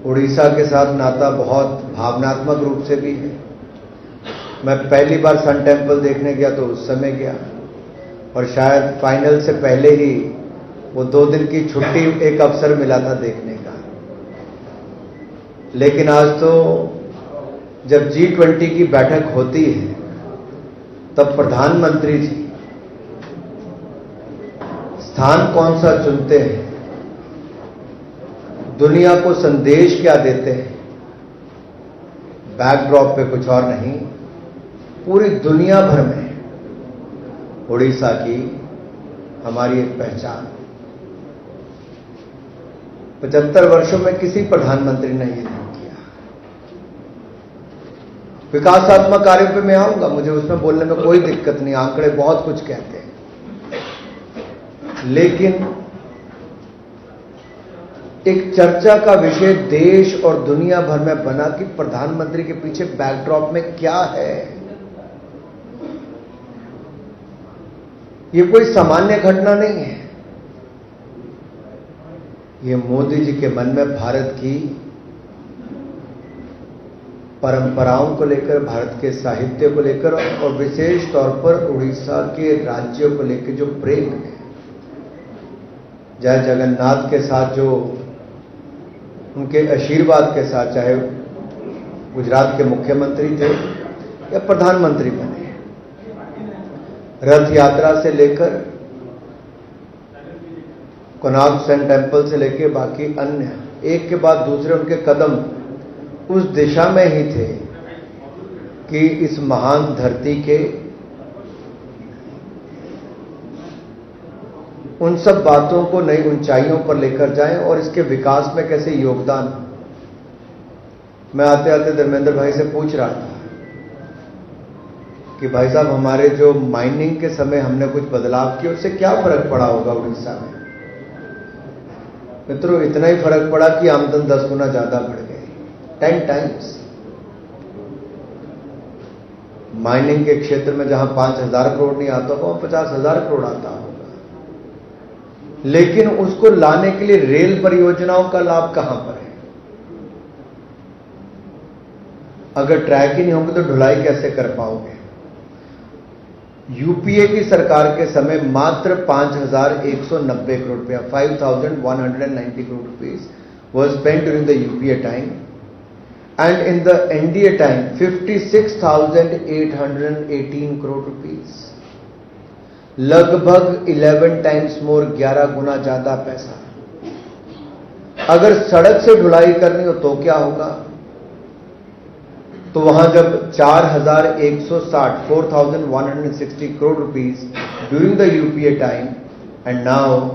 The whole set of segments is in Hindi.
उड़ीसा के साथ नाता बहुत भावनात्मक रूप से भी है। मैं पहली बार सन टेम्पल देखने गया तो उस समय गया, और शायद फाइनल से पहले ही वो 2 दिन की छुट्टी एक अवसर मिला था देखने का। लेकिन आज तो जब G20 की बैठक होती है तब प्रधानमंत्री जी स्थान कौन सा चुनते हैं, दुनिया को संदेश क्या देते हैं, बैकड्रॉप पे कुछ और नहीं, पूरी दुनिया भर में उड़ीसा की हमारी एक पहचान। 75 वर्षों में किसी प्रधानमंत्री ने ये नहीं किया। विकासात्मक कार्यों पे मैं आऊंगा, मुझे उसमें बोलने में कोई दिक्कत नहीं, आंकड़े बहुत कुछ कहते हैं। लेकिन एक चर्चा का विषय देश और दुनिया भर में बना कि प्रधानमंत्री के पीछे बैकड्रॉप में क्या है। ये कोई सामान्य घटना नहीं है। ये मोदी जी के मन में भारत की परंपराओं को लेकर, भारत के साहित्य को लेकर और विशेष तौर पर उड़ीसा के राज्यों को लेकर जो प्रेम है, जय जगन्नाथ के साथ जो उनके आशीर्वाद के साथ, चाहे गुजरात के मुख्यमंत्री थे या प्रधानमंत्री बने, रथ यात्रा से लेकर कोणार्क सन टेम्पल से लेकर बाकी अन्य एक के बाद दूसरे उनके कदम उस दिशा में ही थे कि इस महान धरती के उन सब बातों को नई ऊंचाइयों पर लेकर जाएं और इसके विकास में कैसे योगदान। मैं आते आते धर्मेंद्र भाई से पूछ रहा था कि भाई साहब, हमारे जो माइनिंग के समय हमने कुछ बदलाव किया, उससे क्या फर्क पड़ा होगा उड़ीसा में। मित्रों, इतना ही फर्क पड़ा कि आमदन 10 गुना ज्यादा बढ़ गई, 10 टाइम्स। माइनिंग के क्षेत्र में जहां 5,000 करोड़ नहीं आता होगा, वहां 50,000 करोड़ आता होगा। लेकिन उसको लाने के लिए रेल परियोजनाओं का लाभ कहां पर है? अगर ट्रैक ही नहीं होंगे तो ढुलाई कैसे कर पाओगे? यूपीए की सरकार के समय मात्र 5,190 करोड़ रुपया, 5,190 crore rupees was spent during the UPA time, and in the NDA time 56,818 crore rupees, लगभग 11 टाइम्स मोर, 11 गुना ज्यादा पैसा। अगर सड़क से ढुलाई करनी हो तो क्या होगा? तो वहां जब 4,160 4,160 crore rupees during the UPA time, and now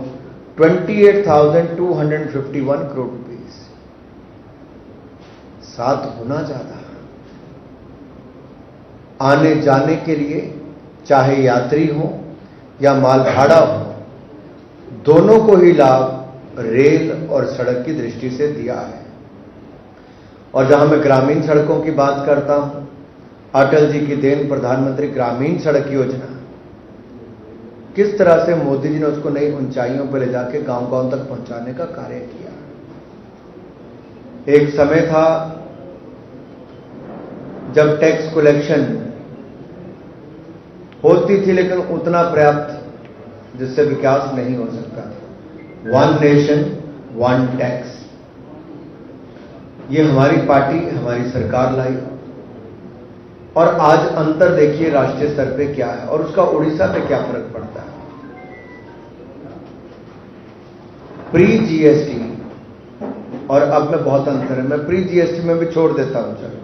28,251 crore rupees, 7 गुना ज्यादा। आने जाने के लिए चाहे यात्री हो या माल भाड़ा हो, दोनों को ही लाभ रेल और सड़क की दृष्टि से दिया है। और जहां मैं ग्रामीण सड़कों की बात करता हूं, अटल जी की देन प्रधानमंत्री ग्रामीण सड़क योजना, किस तरह से मोदी जी ने उसको नई ऊंचाइयों पर ले जाके गांव-गांव तक पहुंचाने का कार्य किया। एक समय था जब टैक्स कलेक्शन होती थी लेकिन उतना पर्याप्त जिससे विकास नहीं हो सकता था। 1 नेशन 1 टैक्स, ये हमारी पार्टी, हमारी सरकार लाई। और आज अंतर देखिए राष्ट्रीय स्तर पे क्या है और उसका उड़ीसा पे क्या फर्क पड़ता है। प्री जीएसटी और अब में बहुत अंतर है। मैं प्री जीएसटी में भी छोड़ देता हूं, चलो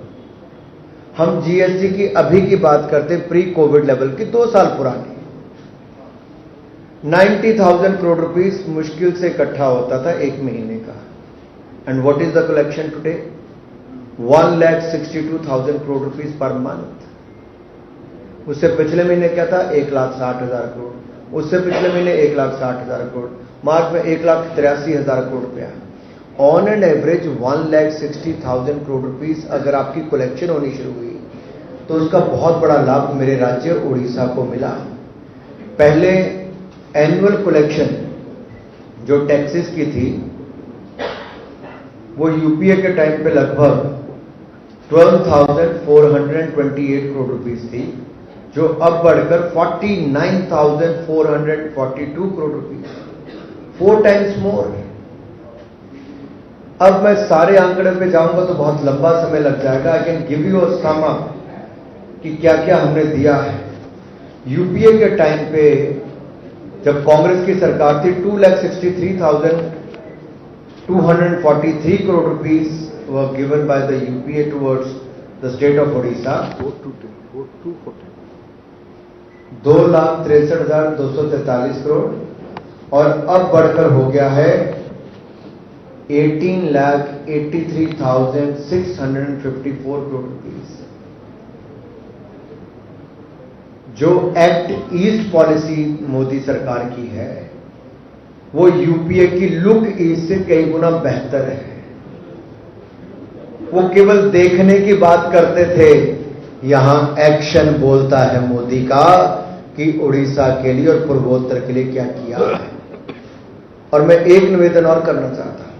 हम जीएसटी की अभी की बात करते हैं, प्री कोविड लेवल की, 2 साल पुरानी। 90,000 करोड़ रुपीस मुश्किल से इकट्ठा होता था एक महीने का। And what is the collection today? 1,62,000 crore rupees per month. उससे पिछले महीने क्या था? 1,60,000 करोड़। उससे पिछले महीने 1,60,000 करोड़। मार्च में 1,83,000 करोड़ रुपया। On and average 1,60,000 crore rupees अगर आपकी कलेक्शन होनी शुरू हुई तो उसका बहुत बड़ा लाभ मेरे राज्य उड़ीसा को मिला। पहले एनुअल कलेक्शन जो टैक्सेस की थी वो यूपीए के टाइम पे लगभग 12,428 करोड़ रुपीस थी, जो अब बढ़कर 49,442 करोड़ रुपीस, 4 टाइम्स मोर। अब मैं सारे आंकड़े पे जाऊंगा तो बहुत लंबा समय लग जाएगा। I can give you a sum up कि क्या क्या हमने दिया है। यूपीए के टाइम पे जब कांग्रेस की सरकार थी, 2,63,243 crore rupees were given by the UPA towards the state of Odisha. 2,63,243 crore, और अब बढ़कर हो गया है 18,83,654 करोड़ रुपीस। जो एक्ट ईस्ट पॉलिसी मोदी सरकार की है, वो यूपीए की लुक ईस्ट से कई गुना बेहतर है। वो केवल देखने की बात करते थे, यहां एक्शन बोलता है मोदी का कि उड़ीसा के लिए और पूर्वोत्तर के लिए क्या किया है। और मैं एक निवेदन और करना चाहता हूं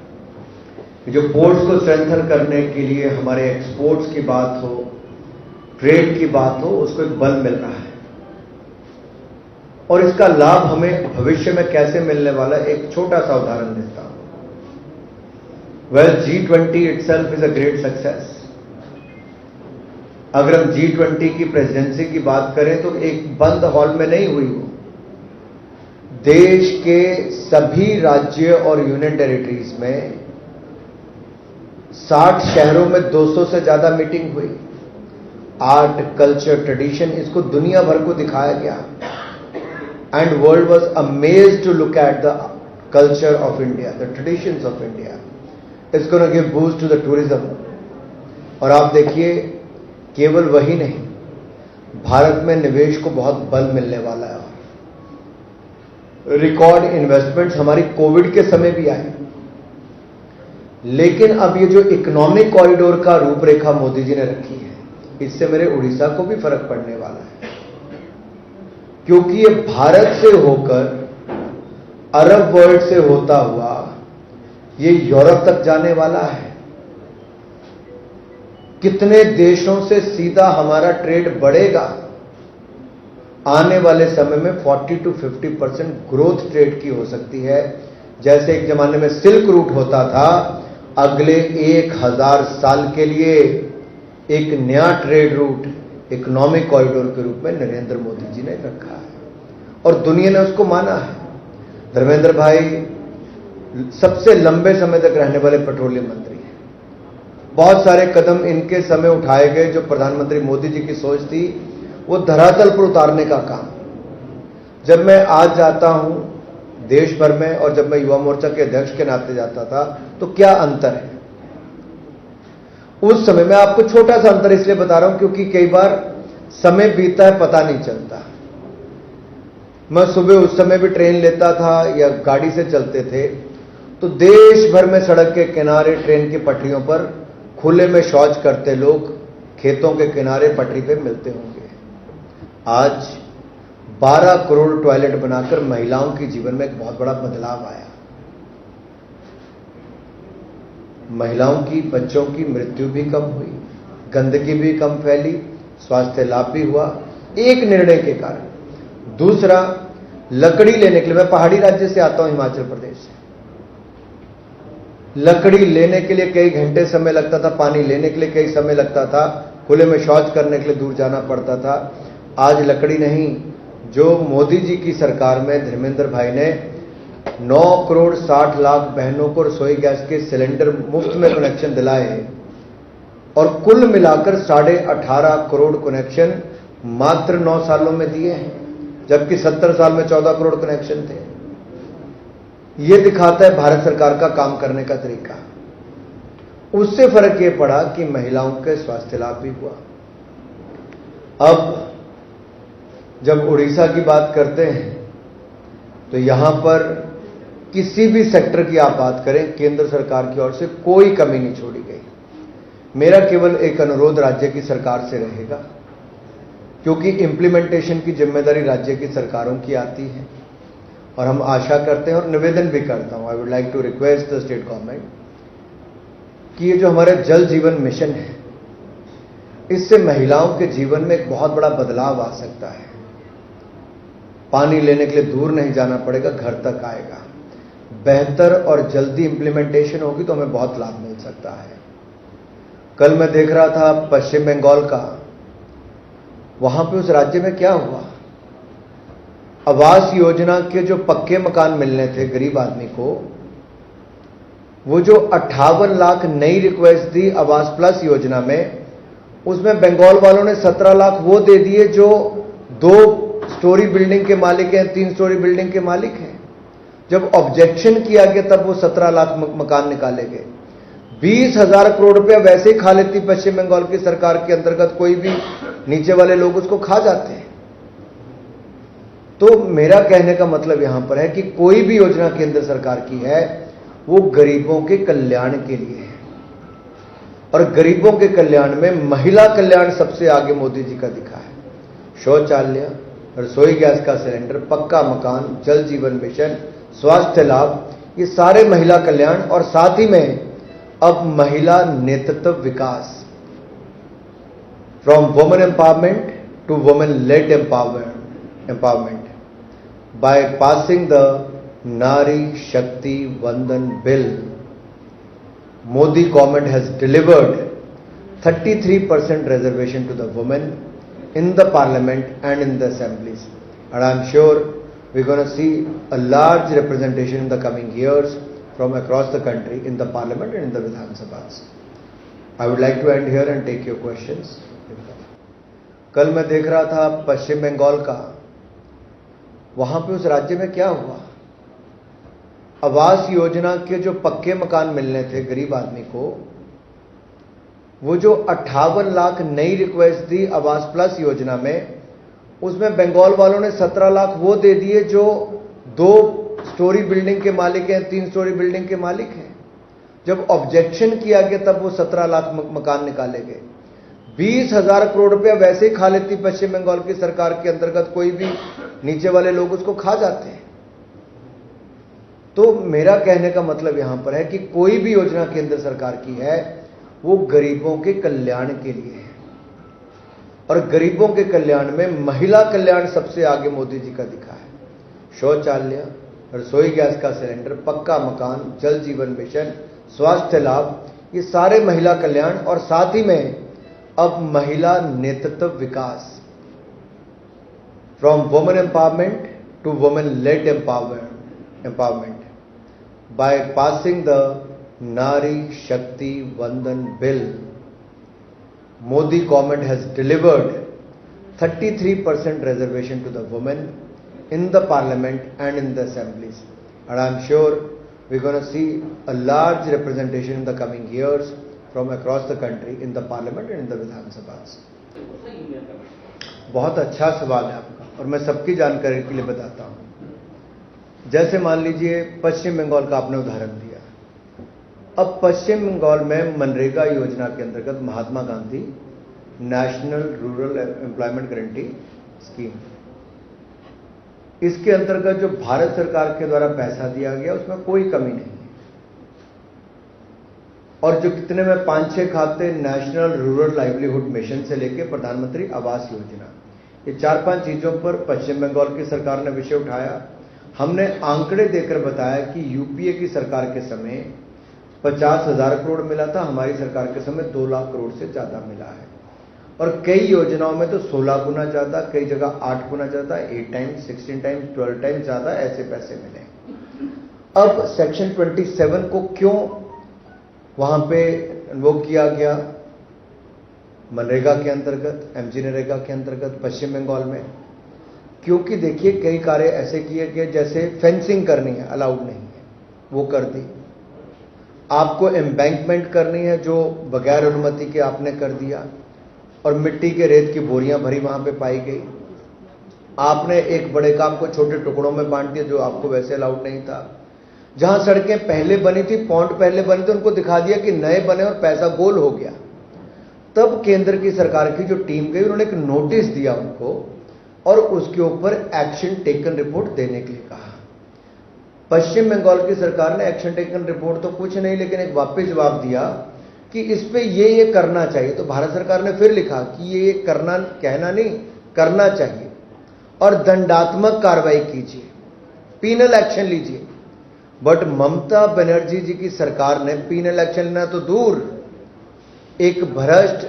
कि जो पोर्ट्स को स्ट्रेंथन करने के लिए हमारे एक्सपोर्ट्स की बात हो, ट्रेड की बात हो, उसको एक बल मिल रहा है, और इसका लाभ हमें भविष्य में कैसे मिलने वाला है, एक छोटा सा उदाहरण देता हूं। Well, G20 itself is a great success. अगर हम G20 की प्रेसिडेंसी की बात करें तो एक बंद हॉल में नहीं हुई वो। देश के सभी राज्य और यूनियन टेरिटरीज में 60 शहरों में 200 से ज्यादा मीटिंग हुई। आर्ट, कल्चर, ट्रेडिशन, इसको दुनिया भर को दिखाया गया। And world was amazed to look at the culture of India, the traditions of India. It's going to give boost to the tourism. और आप देखिए, केवल वही नहीं, भारत में निवेश को बहुत बल मिलने वाला है। रिकॉर्ड इन्वेस्टमेंट्स हमारी कोविड के समय भी आई, लेकिन अब ये जो इकोनॉमिक कॉरिडोर का रूपरेखा मोदी जी ने रखी है, इससे मेरे उड़ीसा को भी फर्क पड़ने वाला है, क्योंकि ये भारत से होकर अरब वर्ल्ड से होता हुआ ये यूरोप तक जाने वाला है। कितने देशों से सीधा हमारा ट्रेड बढ़ेगा। आने वाले समय में 40 to 50% ग्रोथ ट्रेड की हो सकती है। जैसे एक जमाने में सिल्क रूट होता था, अगले 1000 साल के लिए एक नया ट्रेड रूट इकोनॉमिक कॉरिडोर के रूप में नरेंद्र मोदी जी ने रखा है, और दुनिया ने उसको माना है। धर्मेंद्र भाई सबसे लंबे समय तक रहने वाले पेट्रोलियम मंत्री हैं। बहुत सारे कदम इनके समय उठाए गए, जो प्रधानमंत्री मोदी जी की सोच थी वो धरातल पर उतारने का काम। जब मैं आज जाता हूं देश भर में, और जब मैं युवा मोर्चा के अध्यक्ष के नाते जाता था, तो क्या अंतर है। उस समय मैं आपको छोटा सा अंतर इसलिए बता रहा हूं क्योंकि कई बार समय बीतता है, पता नहीं चलता। मैं सुबह उस समय भी ट्रेन लेता था या गाड़ी से चलते थे, तो देश भर में सड़क के किनारे, ट्रेन की पटरियों पर खुले में शौच करते लोग खेतों के किनारे पटरी पे मिलते होंगे। आज 12 करोड़ टॉयलेट बनाकर महिलाओं के जीवन में एक बहुत बड़ा बदलाव आया। महिलाओं की, बच्चों की मृत्यु भी कम हुई, गंदगी भी कम फैली, स्वास्थ्य लाभ भी हुआ, एक निर्णय के कारण। दूसरा, लकड़ी लेने के लिए, मैं पहाड़ी राज्य से आता हूं, हिमाचल प्रदेश से। लकड़ी लेने के लिए कई घंटे समय लगता था, पानी लेने के लिए कई समय लगता था, खुले में शौच करने के लिए दूर जाना पड़ता था। आज लकड़ी नहीं, जो मोदी जी की सरकार में धर्मेंद्र भाई ने 9 करोड़ 60 लाख बहनों को रसोई गैस के सिलेंडर मुफ्त में कनेक्शन दिलाए, और कुल मिलाकर 18.5 करोड़ कनेक्शन मात्र 9 सालों में दिए हैं, जबकि 70 साल में 14 करोड़ कनेक्शन थे। यह दिखाता है भारत सरकार का काम करने का तरीका। उससे फर्क यह पड़ा कि महिलाओं के स्वास्थ्य लाभ भी हुआ। अब जब उड़ीसा की बात करते हैं तो यहां पर किसी भी सेक्टर की आप बात करें, केंद्र सरकार की ओर से कोई कमी नहीं छोड़ी गई। मेरा केवल एक अनुरोध राज्य की सरकार से रहेगा, क्योंकि इंप्लीमेंटेशन की जिम्मेदारी राज्य की सरकारों की आती है, और हम आशा करते हैं और निवेदन भी करता हूं, I would like to request the state government कि ये जो हमारा जल जीवन मिशन है, इससे महिलाओं के जीवन में एक बहुत बड़ा बदलाव आ सकता है। पानी लेने के लिए दूर नहीं जाना पड़ेगा, घर तक आएगा। बेहतर और जल्दी इंप्लीमेंटेशन होगी तो हमें बहुत लाभ मिल सकता है। कल मैं देख रहा था पश्चिम बंगाल का, वहां पे उस राज्य में क्या हुआ, आवास योजना के जो पक्के मकान मिलने थे गरीब आदमी को, वो जो 58 लाख नई रिक्वेस्ट दी आवास प्लस योजना में, उसमें बंगाल वालों ने 17 लाख वो दे दिए जो 2 स्टोरी बिल्डिंग के मालिक हैं, 3 स्टोरी बिल्डिंग के मालिक हैं। जब ऑब्जेक्शन किया गया तब वो 17 लाख मकान निकाले गए। 20,000 करोड़ रुपया वैसे ही खा लेती पश्चिम बंगाल की सरकार के अंतर्गत, कोई भी नीचे वाले लोग उसको खा जाते हैं। तो मेरा कहने का मतलब यहां पर है कि कोई भी योजना केंद्र सरकार की है वो गरीबों के कल्याण के लिए है, और गरीबों के कल्याण में महिला कल्याण सबसे आगे मोदी जी का दिखा है। शौचालय, रसोई गैस का सिलेंडर, पक्का मकान, जल जीवन मिशन, स्वास्थ्य लाभ, ये सारे महिला कल्याण, और साथ ही में अब महिला नेतृत्व विकास, from women empowerment to women led empowerment by passing the Nari Shakti Vandan bill. Modi government has delivered 33% reservation to the women in the parliament and in the assemblies, and I am sure we are going to see a large representation in the coming years from across the country in the parliament and in the Vidhan Sabhas. I would like to end here and take your questions. कल मैं देख रहा था पश्चिम बंगाल का, वहां पे उस राज्य में क्या हुआ, आवास योजना के जो पक्के मकान मिलने थे गरीब आदमी को, वो जो 58 लाख नई रिक्वेस्ट दी आवास प्लस योजना में, उसमें बंगाल वालों ने 17 लाख वो दे दिए जो 2 स्टोरी बिल्डिंग के मालिक हैं, 3 स्टोरी बिल्डिंग के मालिक हैं। जब ऑब्जेक्शन किया गया तब वो 17 लाख मकान निकाले गए। 20,000 करोड़ रुपया वैसे ही खा लेती पश्चिम बंगाल की सरकार के अंतर्गत, कोई भी नीचे वाले लोग उसको खा जाते हैं। तो मेरा कहने का मतलब यहां पर है कि कोई भी योजना केंद्र सरकार की है वो गरीबों के कल्याण के लिए है, और गरीबों के कल्याण में महिला कल्याण सबसे आगे मोदी जी का दिखा है। शौचालय, रसोई गैस का सिलेंडर, पक्का मकान, जल जीवन मिशन, स्वास्थ्य लाभ, ये सारे महिला कल्याण, और साथ ही में अब महिला नेतृत्व विकास, from women empowerment to women led empowerment by passing the Nari Shakti Vandan Bill. Modi government has delivered 33% reservation to the women in the parliament and in the assemblies, and I am sure we are going to see a large representation in the coming years from across the country in the parliament and in the Vidhan Sabhas. बहुत अच्छा सवाल है आपका, और मैं सबकी जानकारी के लिए बताता हूं। जैसे मान लीजिए पश्चिम बंगाल का आपने उदाहरण दिया। अब पश्चिम बंगाल में मनरेगा योजना के अंतर्गत Mahatma Gandhi national rural employment guarantee scheme, इसके अंतर्गत जो भारत सरकार के द्वारा पैसा दिया गया उसमें कोई कमी नहीं है, और जो कितने में 5-6 खाते नेशनल रूरल लाइवलीहुड मिशन से लेकर प्रधानमंत्री आवास योजना, ये 4-5 चीजों पर पश्चिम बंगाल की सरकार ने विषय उठाया। हमने आंकड़े देकर बताया कि यूपीए की सरकार के समय 50,000 करोड़ मिला था, हमारी सरकार के समय 2 लाख करोड़ से ज्यादा मिला है, और कई योजनाओं में तो 16 गुना ज्यादा, कई जगह 8 गुना ज्यादा, 8 टाइम्स, 16 टाइम्स, 12 टाइम्स ज्यादा ऐसे पैसे मिले। अब सेक्शन 27 को क्यों वहां पे वो किया गया मनरेगा के अंतर्गत, एमजी नरेगा के अंतर्गत पश्चिम बंगाल में? क्योंकि देखिए कई कार्य ऐसे किए गए, जैसे फेंसिंग करनी है, अलाउड नहीं है, वो कर दी। आपको एम्बैंकमेंट करनी है जो बगैर अनुमति के आपने कर दिया, और मिट्टी के रेत की बोरियां भरी वहां पे पाई गई। आपने एक बड़े काम को छोटे टुकड़ों में बांट दिया जो आपको वैसे अलाउड नहीं था। जहां सड़कें पहले बनी थी, पॉन्ड पहले बने थे, उनको दिखा दिया कि नए बने और पैसा गोल हो गया। तब केंद्र की सरकार की जो टीम गई, उन्होंने एक नोटिस दिया उनको, और उसके ऊपर एक्शन टेकन रिपोर्ट देने के लिए कहा। पश्चिम बंगाल की सरकार ने एक्शन टेकन रिपोर्ट तो कुछ नहीं, लेकिन एक वापस जवाब दिया कि इस पे ये करना चाहिए, तो भारत सरकार ने फिर लिखा कि ये करना, कहना नहीं, करना चाहिए और दंडात्मक कार्रवाई कीजिए, पीनल एक्शन लीजिए। बट ममता बनर्जी जी की सरकार ने पीनल एक्शन लेना तो दूर, एक भ्रष्ट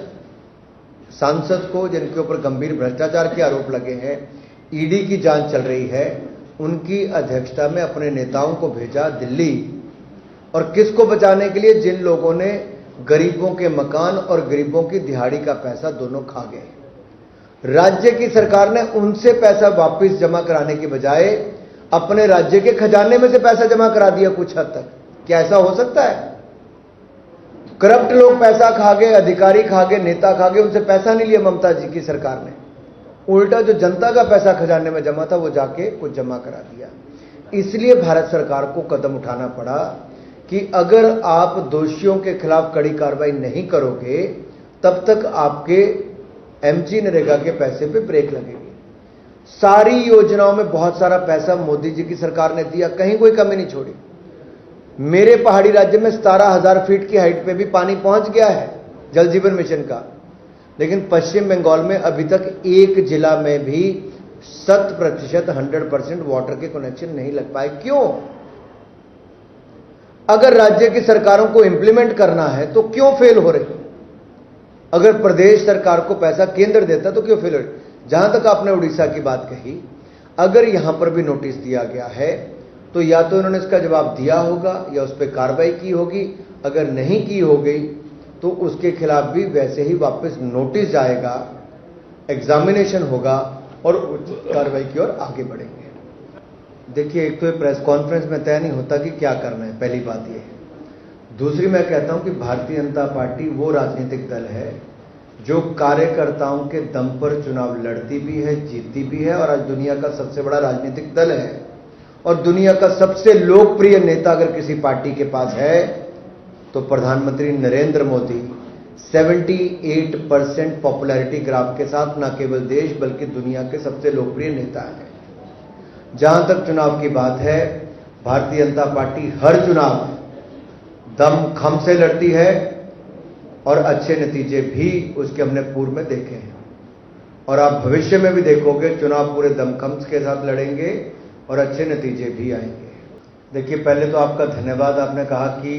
सांसद को, जिनके ऊपर गंभीर भ्रष्टाचार के आरोप लगे हैं, ईडी की जांच चल रही है, उनकी अध्यक्षता में अपने नेताओं को भेजा दिल्ली। और किसको बचाने के लिए? जिन लोगों ने गरीबों के मकान और गरीबों की दिहाड़ी का पैसा दोनों खा गए। राज्य की सरकार ने उनसे पैसा वापस जमा कराने के बजाय अपने राज्य के खजाने में से पैसा जमा करा दिया कुछ हद तक। क्या ऐसा हो सकता है? करप्ट लोग पैसा खा गए, अधिकारी खा गए, नेता खा गए, उनसे पैसा नहीं लिया ममता जी की सरकार ने, उल्टा जो जनता का पैसा खजाने में जमा था वो जाके कुछ जमा करा दिया। इसलिए भारत सरकार को कदम उठाना पड़ा कि अगर आप दोषियों के खिलाफ कड़ी कार्रवाई नहीं करोगे तब तक आपके एमजी नरेगा के पैसे पे ब्रेक लगेगी। सारी योजनाओं में बहुत सारा पैसा मोदी जी की सरकार ने दिया, कहीं कोई कमी नहीं छोड़ी। मेरे पहाड़ी राज्य में 17,000 फीट की हाइट पे भी पानी पहुंच गया है जल जीवन मिशन का, लेकिन पश्चिम बंगाल में अभी तक एक जिला में भी 100% 100% वाटर के कनेक्शन नहीं लग पाए। क्यों? अगर राज्य की सरकारों को इंप्लीमेंट करना है तो क्यों फेल हो रही? अगर प्रदेश सरकार को पैसा केंद्र देता तो क्यों फेल हो रही? जहां तक आपने उड़ीसा की बात कही, अगर यहां पर भी नोटिस दिया गया है तो या तो इन्होंने इसका जवाब दिया होगा या उस पर कार्रवाई की होगी। अगर नहीं की हो गई तो उसके खिलाफ भी वैसे ही वापस नोटिस जाएगा, एग्जामिनेशन होगा और कार्रवाई की ओर आगे बढ़ेंगे। देखिए, एक तो ये प्रेस कॉन्फ्रेंस में तय नहीं होता कि क्या करना है, पहली बात ये है। दूसरी, मैं कहता हूं कि भारतीय जनता पार्टी वो राजनीतिक दल है जो कार्यकर्ताओं के दम पर चुनाव लड़ती भी है, जीतती भी है और आज दुनिया का सबसे बड़ा राजनीतिक दल है। और दुनिया का सबसे लोकप्रिय नेता अगर किसी पार्टी के पास है तो प्रधानमंत्री नरेंद्र मोदी 78% पॉपुलैरिटी ग्राफ के साथ न केवल देश बल्कि दुनिया के सबसे लोकप्रिय नेता हैं। जहां तक चुनाव की बात है, भारतीय जनता पार्टी हर चुनाव दम खम से लड़ती है और अच्छे नतीजे भी उसके हमने पूर्व में देखे हैं और आप भविष्य में भी देखोगे चुनाव पूरे दमखम के साथ लड़ेंगे और अच्छे नतीजे भी आएंगे। देखिए, पहले तो आपका धन्यवाद। आपने कहा कि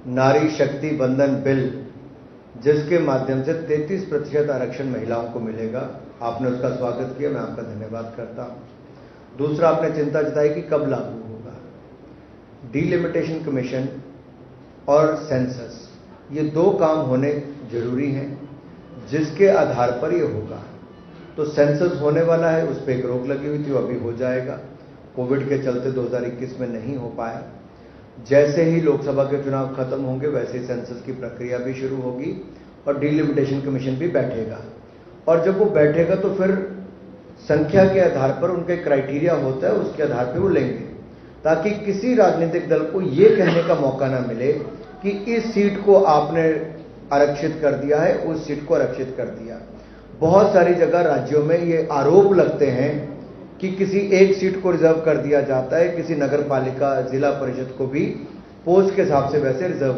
नारी शक्ति बंधन बिल, जिसके माध्यम से 33% आरक्षण महिलाओं को मिलेगा, आपने उसका स्वागत किया, मैं आपका धन्यवाद करता हूं। दूसरा, आपने चिंता जताई कि कब लागू होगा। डीलिमिटेशन कमीशन और सेंसस, ये दो काम होने जरूरी हैं जिसके आधार पर ये होगा। तो सेंसस होने वाला है, उस पर एक रोक लगी हुई थी, वो अभी हो जाएगा। कोविड के चलते 2021 में नहीं हो पाया। जैसे ही लोकसभा के चुनाव खत्म होंगे वैसे ही सेंसस की प्रक्रिया भी शुरू होगी और डीलिमिटेशन कमीशन भी बैठेगा। और जब वो बैठेगा तो फिर संख्या के आधार पर उनके क्राइटेरिया होता है, उसके आधार पर वो लेंगे, ताकि किसी राजनीतिक दल को ये कहने का मौका ना मिले कि इस सीट को आपने आरक्षित कर दिया है, उस सीट को आरक्षित कर दिया। बहुत सारी जगह राज्यों में ये आरोप लगते हैं कि किसी एक सीट को रिजर्व कर दिया जाता है, किसी नगर पालिका जिला परिषद को भी पोस्ट के हिसाब से वैसे रिजर्व।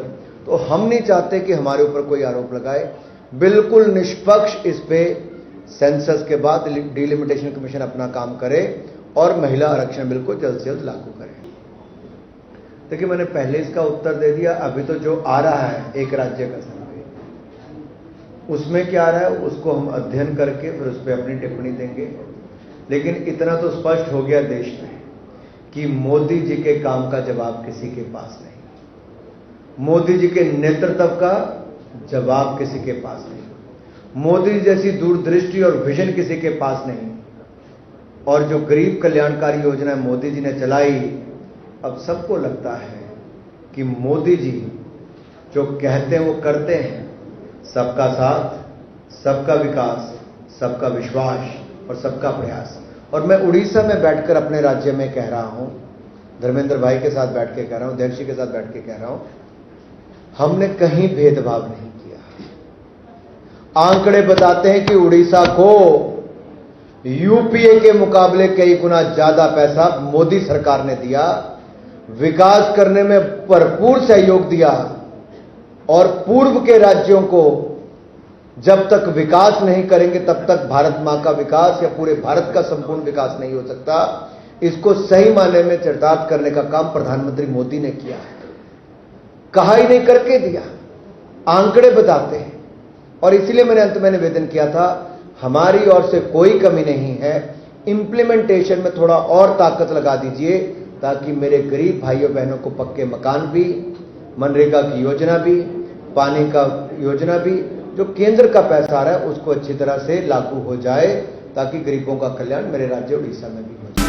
तो हम नहीं चाहते कि हमारे ऊपर कोई आरोप लगाए। बिल्कुल निष्पक्ष इस पे सेंसस के बाद डीलिमिटेशन कमीशन अपना काम करे और महिला आरक्षण बिल को जल्द से जल्द लागू करे। देखिए, मैंने पहले इसका उत्तर दे दिया। अभी तो जो आ रहा है एक राज्य का सर्वे, उसमें क्या आ रहा है उसको हम अध्ययन करके फिर उस पर अपनी टिप्पणी देंगे। लेकिन इतना तो स्पष्ट हो गया देश में कि मोदी जी के काम का जवाब किसी के पास नहीं, मोदी जी के नेतृत्व का जवाब किसी के पास नहीं, मोदी जैसी दूरदृष्टि और विजन किसी के पास नहीं। और जो गरीब कल्याणकारी योजना मोदी जी ने चलाई, अब सबको लगता है कि मोदी जी जो कहते हैं वो करते हैं। सबका साथ, सबका विकास, सबका विश्वास और सबका प्रयास। और मैं उड़ीसा में बैठकर अपने राज्य में कह रहा हूं, धर्मेंद्र भाई के साथ बैठ के कह रहा हूं, अध्यक्ष जी के साथ बैठ के कह रहा हूं, हमने कहीं भेदभाव नहीं किया। आंकड़े बताते हैं कि उड़ीसा को यूपीए के मुकाबले कई गुना ज्यादा पैसा मोदी सरकार ने दिया, विकास करने में भरपूर सहयोग दिया। और पूर्व के राज्यों को जब तक विकास नहीं करेंगे तब तक भारत मां का विकास या पूरे भारत का संपूर्ण विकास नहीं हो सकता। इसको सही मायने में चरितार्थ करने का काम प्रधानमंत्री मोदी ने किया है। कहा ही नहीं, करके दिया, आंकड़े बताते हैं। और इसलिए मैंने अंत में निवेदन किया था, हमारी ओर से कोई कमी नहीं है, इंप्लीमेंटेशन में थोड़ा और ताकत लगा दीजिए ताकि मेरे गरीब भाइयों बहनों को पक्के मकान भी, मनरेगा की योजना भी, पानी का योजना भी, जो केंद्र का पैसा आ रहा है उसको अच्छी तरह से लागू हो जाए ताकि गरीबों का कल्याण मेरे राज्य उड़ीसा में भी हो जाए।